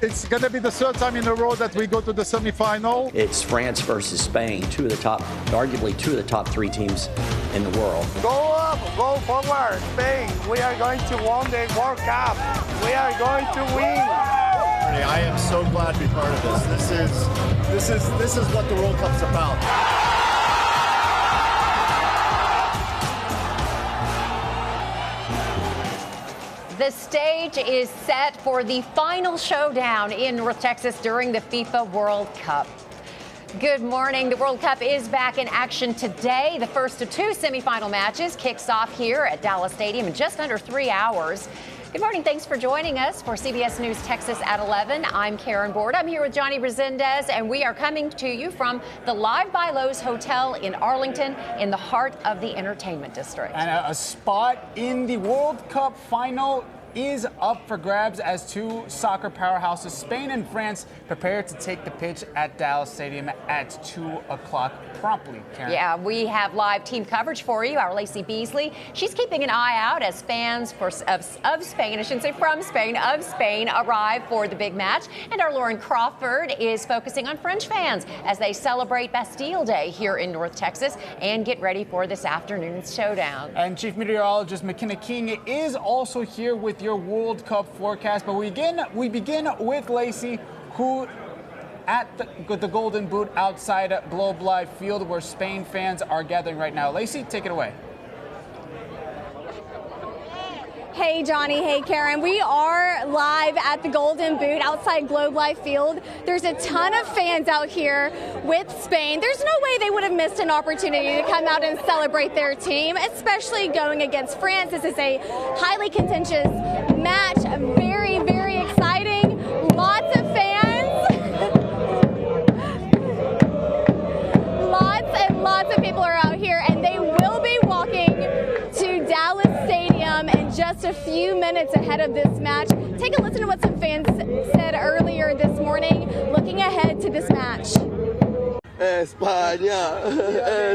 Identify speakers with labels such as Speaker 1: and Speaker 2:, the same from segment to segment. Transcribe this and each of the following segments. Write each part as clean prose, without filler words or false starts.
Speaker 1: It's going to be the third time in a row that we go to the semifinal.
Speaker 2: It's France versus Spain, arguably two of the top three teams in the world.
Speaker 3: Go up, go forward, Spain. We are going to win the World Cup. We are going to win.
Speaker 4: I am so glad to be part of this. This is what the World Cup's about.
Speaker 5: The stage is set for the final showdown in North Texas during the FIFA World Cup. Good morning. The World Cup is back in action today. The first of two semifinal matches kicks off here at Dallas Stadium in just under 3 hours. Good morning. Thanks for joining us for CBS News Texas at 11. I'm Karen Board. I'm here with Johnny Resendez, and we are coming to you from the Live by Lowe's Hotel in Arlington in the heart of the entertainment district.
Speaker 6: And a spot in the World Cup final is up for grabs as two soccer powerhouses, Spain and France, prepare to take the pitch at Dallas Stadium at 2 o'clock promptly, Karen.
Speaker 5: Yeah, we have live team coverage for you. Our Lacey Beasley, she's keeping an eye out as fans of Spain, I shouldn't say from Spain, of Spain arrive for the big match. And our Lauren Crawford is focusing on French fans as they celebrate Bastille Day here in North Texas and get ready for this afternoon's showdown.
Speaker 6: And Chief Meteorologist McKenna King is also here with your World Cup forecast. But we begin with Lacey, who at the Golden Boot outside Globe Life Field where Spain fans are gathering right now. Lacey, take it away.
Speaker 7: Hey, Johnny. Hey, Karen. We are live at the Golden Boot outside Globe Life Field. There's a ton of fans out here with Spain. There's no way they would have missed an opportunity to come out and celebrate their team, especially going against France. This is a highly contentious match, very, very exciting. Lots of fans. Lots of people are out here, and they will be walking to Dallas Stadium in just a few minutes ahead of this match. Take a listen to what some fans said earlier this morning, looking ahead to this match.
Speaker 8: España,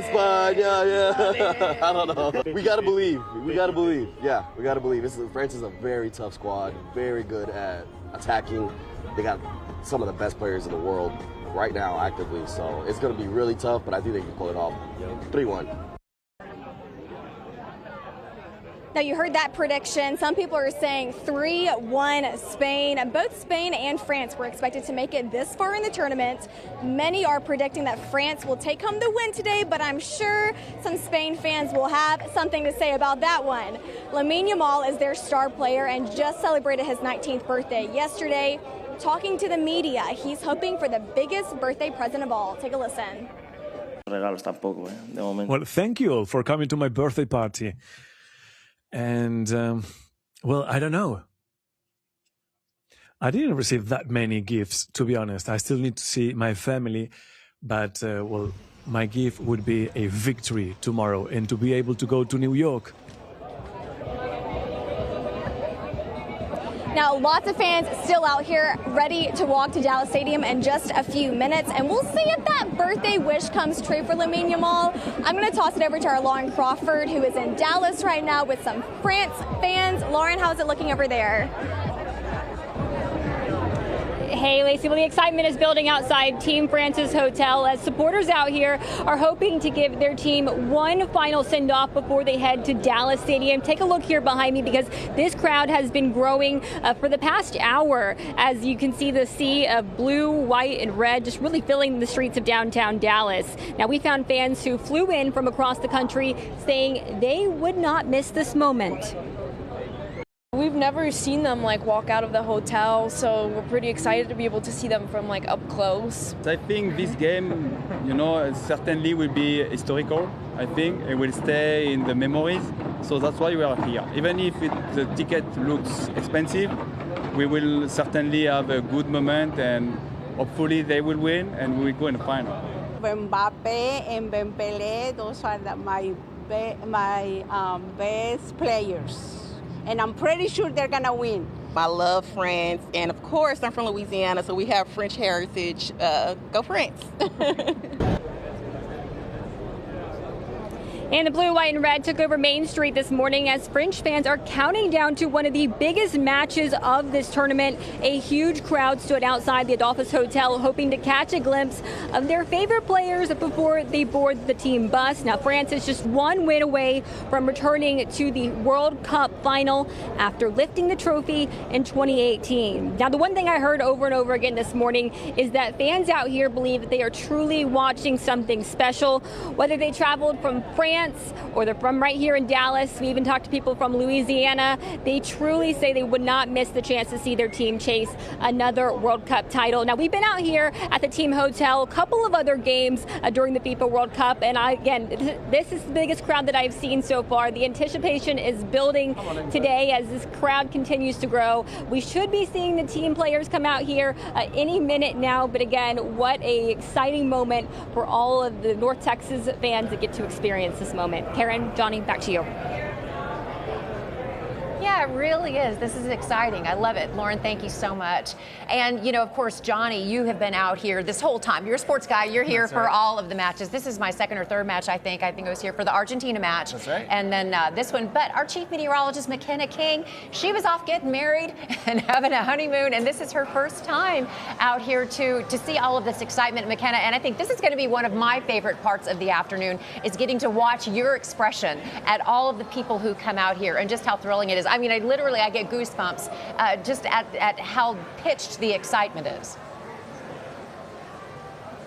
Speaker 8: España, yeah. I don't know. We gotta believe. We gotta believe. Yeah, we gotta believe. France is a very tough squad, very good at attacking. They got some of the best players in the world right now actively, so it's going to be really tough, but I think they can pull it off. 3-1.
Speaker 7: Now, you heard that prediction. Some people are saying 3-1 Spain. Both Spain and France were expected to make it this far in the tournament. Many are predicting that France will take home the win today, but I'm sure some Spain fans will have something to say about that one. Lamine Yamal is their star player and just celebrated his 19th birthday yesterday. Talking to the media, he's hoping for the biggest birthday present of all. Take a listen.
Speaker 9: Well, thank you all for coming to my birthday party. And, well, I don't know. I didn't receive that many gifts, to be honest. I still need to see my family. But, well, my gift would be a victory tomorrow and to be able to go to New York.
Speaker 7: Now, lots of fans still out here ready to walk to Dallas Stadium in just a few minutes, and we'll see if that birthday wish comes true for Lamine Yamal. I'm going to toss it over to our Lauren Crawford, who is in Dallas right now with some France fans. Lauren, how's it looking over there?
Speaker 10: Hey, Lacey, well, the excitement is building outside Team France's hotel as supporters out here are hoping to give their team one final send-off before they head to Dallas Stadium. Take a look here behind me because this crowd has been growing for the past hour. As you can see, the sea of blue, white, and red just really filling the streets of downtown Dallas. Now, we found fans who flew in from across the country saying they would not miss this moment.
Speaker 11: We've never seen them walk out of the hotel, so we're pretty excited to be able to see them from up close.
Speaker 12: I think this game, certainly will be historical. I think it will stay in the memories, so that's why we are here. Even if the ticket looks expensive, we will certainly have a good moment, and hopefully they will win, and we will go in the final.
Speaker 13: Mbappe and Dembélé, those are my best players. And I'm pretty sure they're going to win.
Speaker 14: I love France, and of course, I'm from Louisiana, so we have French heritage. Go France.
Speaker 10: And the blue, white, and red took over Main Street this morning as French fans are counting down to one of the biggest matches of this tournament. A huge crowd stood outside the Adolphus Hotel hoping to catch a glimpse of their favorite players before they board the team bus. Now, France is just one win away from returning to the World Cup final after lifting the trophy in 2018. Now, the one thing I heard over and over again this morning is that fans out here believe that they are truly watching something special, whether they traveled from France or they're from right here in Dallas. We even talked to people from Louisiana. They truly say they would not miss the chance to see their team chase another World Cup title. Now, we've been out here at the team hotel, a couple of other games during the FIFA World Cup, and again, this is the biggest crowd that I've seen so far. The anticipation is building today as this crowd continues to grow. We should be seeing the team players come out here any minute now, but again, what an exciting moment for all of the North Texas fans that get to experience this moment. Karen, Johnny, back to you.
Speaker 5: Yeah, it really is. This is exciting. I love it. Lauren, thank you so much. And, you know, of course, Johnny, you have been out here this whole time. You're a sports guy. You're here for all of the matches. This is my second or third match, I think. I think I was here for the Argentina match.
Speaker 6: That's right.
Speaker 5: And then this one. But our chief meteorologist, McKenna King, she was off getting married and having a honeymoon. And this is her first time out here to see all of this excitement, McKenna. And I think this is going to be one of my favorite parts of the afternoon, is getting to watch your expression at all of the people who come out here and just how thrilling it is. I mean, I get goosebumps just at how pitched the excitement is.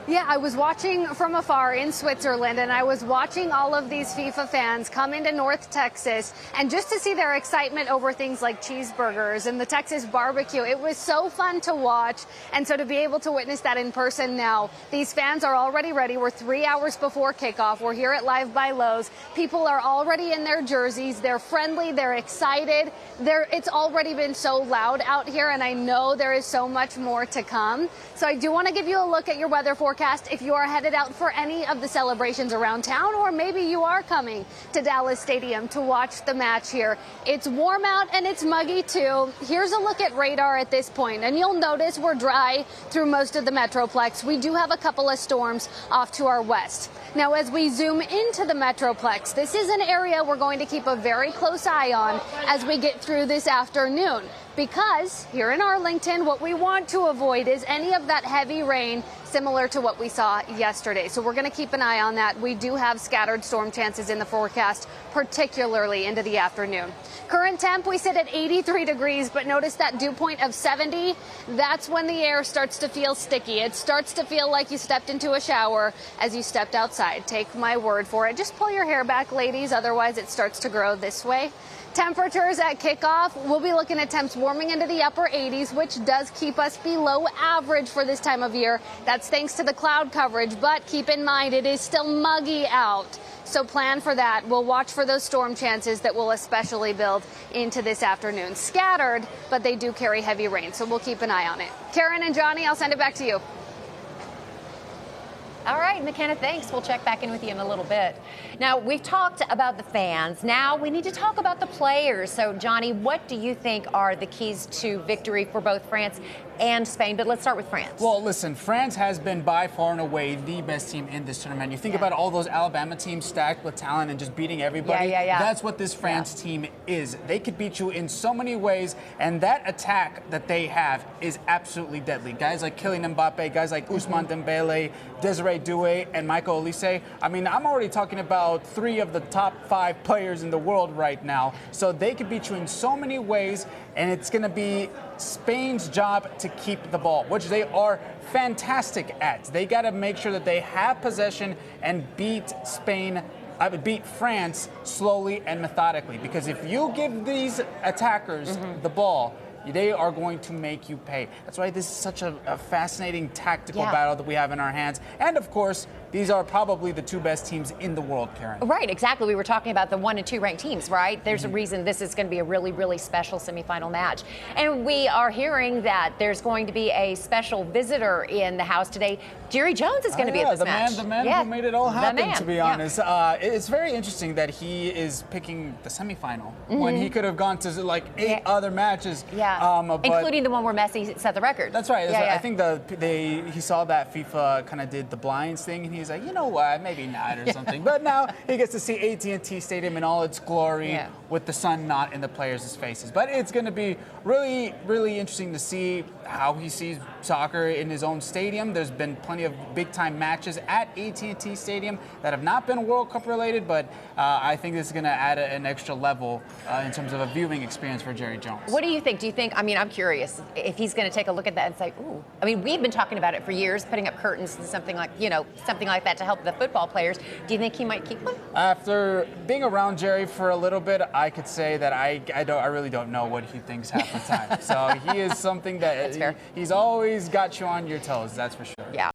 Speaker 15: Yeah, I was watching from afar in Switzerland, and I was watching all of these FIFA fans come into North Texas, and just to see their excitement over things like cheeseburgers and the Texas barbecue, it was so fun to watch. And so to be able to witness that in person now, these fans are already ready. We're 3 hours before kickoff. We're here at Live by Lowe's. People are already in their jerseys. They're friendly. They're excited. It's already been so loud out here, and I know there is so much more to come. So I do want to give you a look at your weather forecast if you are headed out for any of the celebrations around town, or maybe you are coming to Dallas Stadium to watch the match here. It's warm out and it's muggy too. Here's a look at radar at this point, and you'll notice we're dry through most of the Metroplex. We do have a couple of storms off to our west. Now, as we zoom into the Metroplex, this is an area we're going to keep a very close eye on as we get through this afternoon, because here in Arlington, what we want to avoid is any of that heavy rain similar to what we saw yesterday. So we're going to keep an eye on that. We do have scattered storm chances in the forecast, particularly into the afternoon. Current temp, we sit at 83 degrees, but notice that dew point of 70. That's when the air starts to feel sticky. It starts to feel like you stepped into a shower as you stepped outside. Take my word for it. Just pull your hair back, ladies. Otherwise, it starts to grow this way. Temperatures at kickoff, we'll be looking at temps warming into the upper 80s, which does keep us below average for this time of year. That's thanks to the cloud coverage, but keep in mind it is still muggy out. So plan for that. We'll watch for those storm chances that will especially build into this afternoon. Scattered, but they do carry heavy rain, so we'll keep an eye on it. Karen and Johnny, I'll send it back to you.
Speaker 5: All right, McKenna, thanks. We'll check back in with you in a little bit. Now, we've talked about the fans. Now we need to talk about the players. So, Johnny, what do you think are the keys to victory for both France and Spain? But let's start with France.
Speaker 6: Well, listen, France has been by far and away the best team in this tournament. You think about all those Alabama teams stacked with talent and just beating everybody. That's what this France team is. They could beat you in so many ways, and that attack that they have is absolutely deadly. Guys like Kylian Mbappe, guys like Ousmane Dembele, Desiree Doué, and Michael Olise. I mean, I'm already talking about 3 of the top 5 players in the world right now. So they could beat you in so many ways, and it's going to be Spain's job to keep the ball, which they are fantastic at. They got to make sure that they have possession and beat France slowly and methodically. Because if you give these attackers the ball, they are going to make you pay. That's why this is such a fascinating tactical battle that we have in our hands. And of course, these are probably the 2 best teams in the world, Karen.
Speaker 5: Right, exactly. We were talking about the 1 and 2 ranked teams, right? There's a reason this is going to be a really, really special semifinal match. And we are hearing that there's going to be a special visitor in the house today. Jerry Jones is going to be at this match.
Speaker 6: The man who made it all happen, to be honest. It's very interesting that he is picking the semifinal when he could have gone to like 8 other matches.
Speaker 5: Including the one where Messi set the record.
Speaker 6: That's right. I think he saw that FIFA kind of did the blinds thing, and he's he's like, you know what, maybe not or something. But now he gets to see AT&T Stadium in all its glory with the sun not in the players' faces. But it's going to be really, really interesting to see how he sees soccer in his own stadium. There's been plenty of big-time matches at AT&T Stadium that have not been World Cup related, but I think this is going to add an extra level in terms of a viewing experience for Jerry Jones.
Speaker 5: What do you think? Do you think, I mean, I'm curious if he's going to take a look at that and say, ooh, I mean, we've been talking about it for years, putting up curtains and something like, something like that to help the football players. Do you think he might keep one?
Speaker 6: After being around Jerry for a little bit, I could say that I really don't know what he thinks half the time. So he is something that he's always got you on your toes, that's for sure.